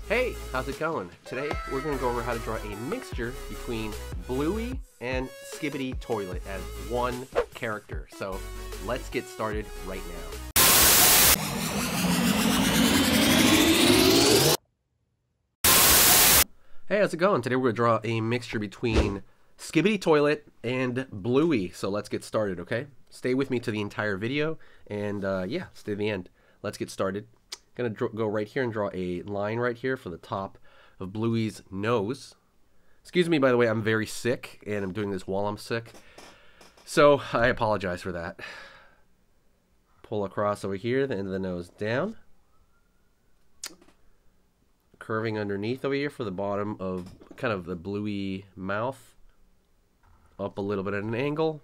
Hey, how's it going? Today we're going to go over how to draw a mixture between Bluey and Skibidi Toilet as one character. So let's get started right now. Hey, how's it going? Today we're going to draw a mixture between Skibidi Toilet and Bluey. So let's get started, okay? Stay with me to the entire video and yeah, stay to the end. Let's get started. Gonna go right here and draw a line right here for the top of Bluey's nose. Excuse me, by the way, I'm very sick and I'm doing this while I'm sick, so I apologize for that. Pull across over here, the end of the nose down, curving underneath over here for the bottom of kind of the Bluey mouth, up a little bit at an angle,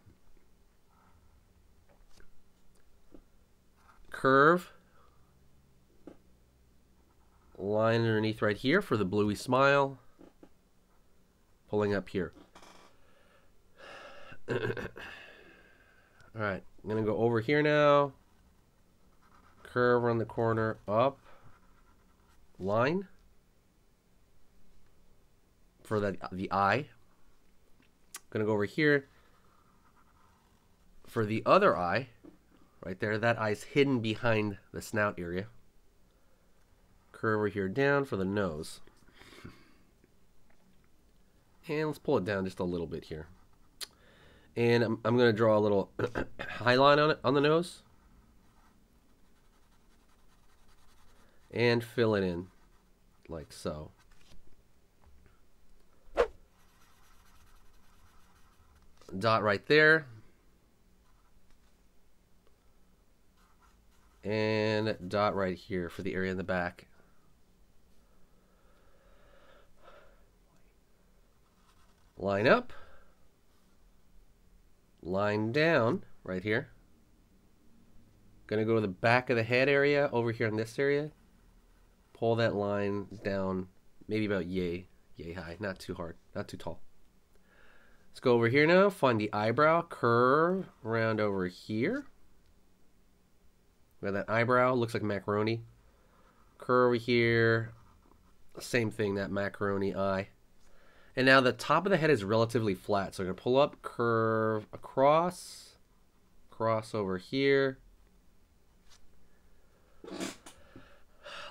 curve, line underneath right here for the Bluey smile, pulling up here. Alright, I'm going to go over here now, curve around the corner, up, line for the eye. I'm going to go over here for the other eye, right there. That eye's hidden behind the snout area. Curve over here down for the nose. And let's pull it down just a little bit here. And I'm going to draw a little high line on it, on the nose. And fill it in like so. Dot right there. And dot right here for the area in the back. Line up, line down right here. Gonna go to the back of the head area over here in this area. Pull that line down, maybe about yay high, not too hard, not too tall. Let's go over here now, find the eyebrow, curve around over here. We got that eyebrow, looks like macaroni. Curve over here, same thing, that macaroni eye. And now the top of the head is relatively flat. So I'm going to pull up, curve across, cross over here.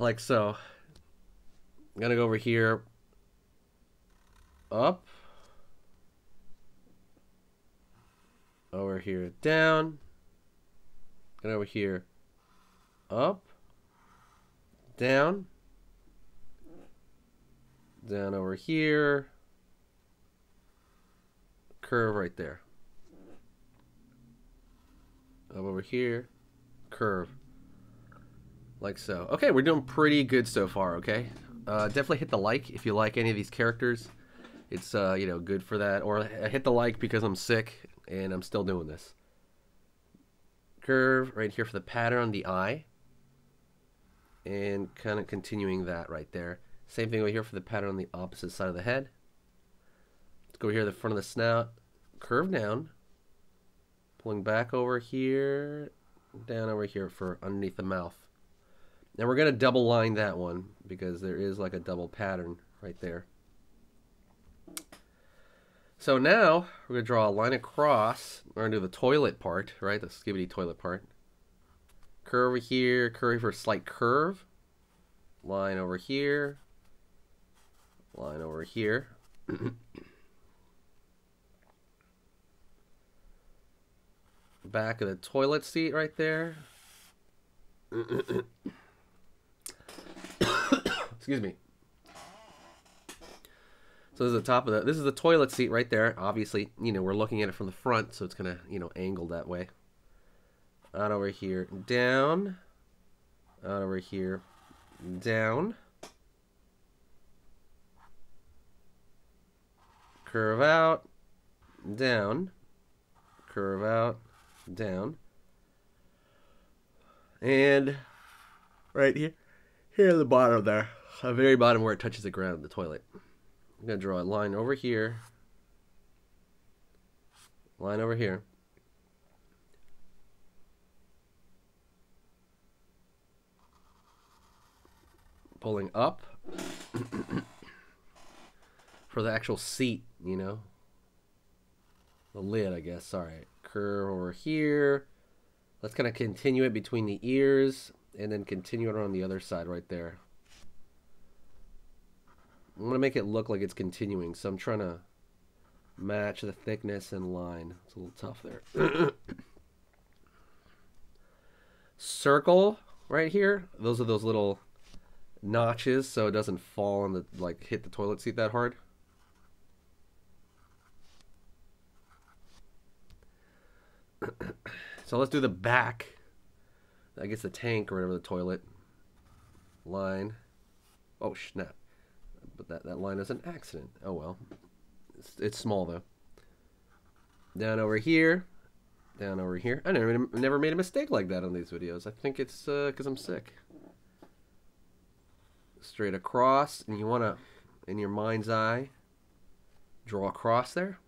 Like so. I'm going to go over here, up, over here, down, and over here, up, down, down over here, curve right there. Up over here, curve. Like so. Okay, we're doing pretty good so far, okay? Definitely hit the like if you like any of these characters. It's, you know, good for that. Or hit the like because I'm sick and I'm still doing this. Curve right here for the pattern on the eye. And kind of continuing that right there. Same thing over here for the pattern on the opposite side of the head. Let's go here to the front of the snout. Curve down, pulling back over here, down over here for underneath the mouth. And we're going to double line that one because there is like a double pattern right there. So now we're going to draw a line across. We're going to do the toilet part, right? The Skibidi toilet part. Curve over here, curve for a slight curve. Line over here. Line over here. Back of the toilet seat right there. Excuse me. So this is the top of this is the toilet seat right there. Obviously, you know, we're looking at it from the front, so it's gonna, you know, angled that way. Out over here, down. Out over here, down. Curve out, down. Curve out, down, and right here at the bottom there, the very bottom where it touches the ground of the toilet. I'm going to draw a line over here, line over here, pulling up, For the actual seat, you know. The lid, I guess. Alright. Curve over here. Let's kind of continue it between the ears. And then continue it on the other side right there. I'm going to make it look like it's continuing. So I'm trying to match the thickness and line. It's a little tough there. Circle right here. Those are those little notches so it doesn't fall on the, like, hit the toilet seat that hard. So let's do the back. I guess the tank or whatever, the toilet line. Oh snap! But that line is an accident. Oh well. It's small though. Down over here. Down over here. I never made a mistake like that on these videos. I think it's because I'm sick. Straight across, and you want to, in your mind's eye, draw a cross there.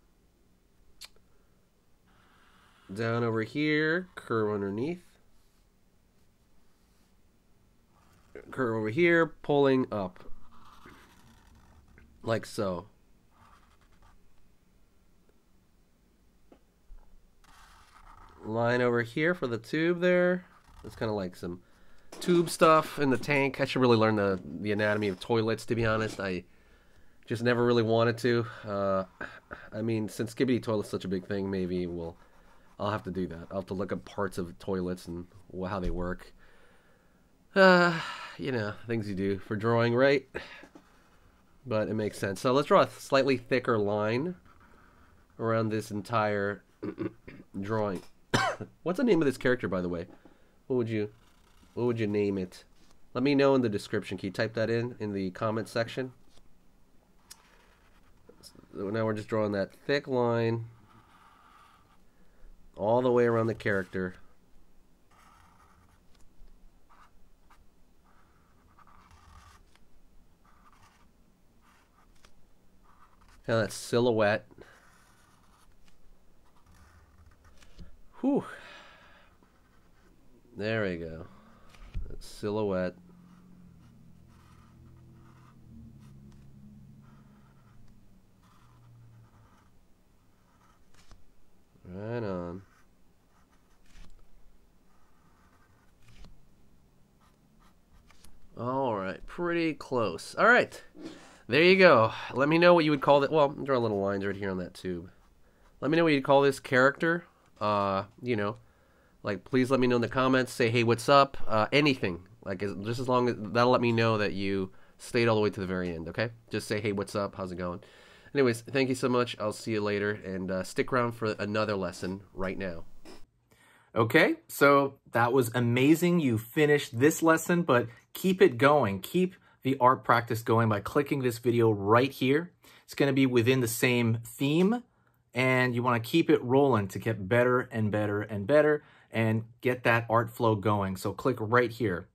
Down over here, curve underneath. Curve over here, pulling up. Like so. Line over here for the tube there. It's kind of like some tube stuff in the tank. I should really learn the anatomy of toilets, to be honest. I just never really wanted to. I mean, since Skibidi toilet's such a big thing, maybe I'll have to do that. I'll have to look up parts of toilets and how they work. You know, things you do for drawing, right? But it makes sense. So let's draw a slightly thicker line around this entire drawing. What's the name of this character, by the way? What would you name it? Let me know in the description. Can you type that in the comment section? So now we're just drawing that thick line all the way around the character. Now that silhouette. Whew. There we go. That silhouette. Right on. All right, pretty close. All right, there you go. Let me know what you would call that. Well, draw little lines right here on that tube. Let me know what you'd call this character. You know, like, please let me know in the comments. Say, hey, what's up? Anything. Like, just as long as that'll let me know that you stayed all the way to the very end. Okay, just say, hey, what's up? How's it going? Anyways, thank you so much. I'll see you later, and stick around for another lesson right now. Okay, so that was amazing. You finished this lesson, but keep it going. Keep the art practice going by clicking this video right here. It's going to be within the same theme, and you want to keep it rolling to get better and better and better and get that art flow going. So click right here.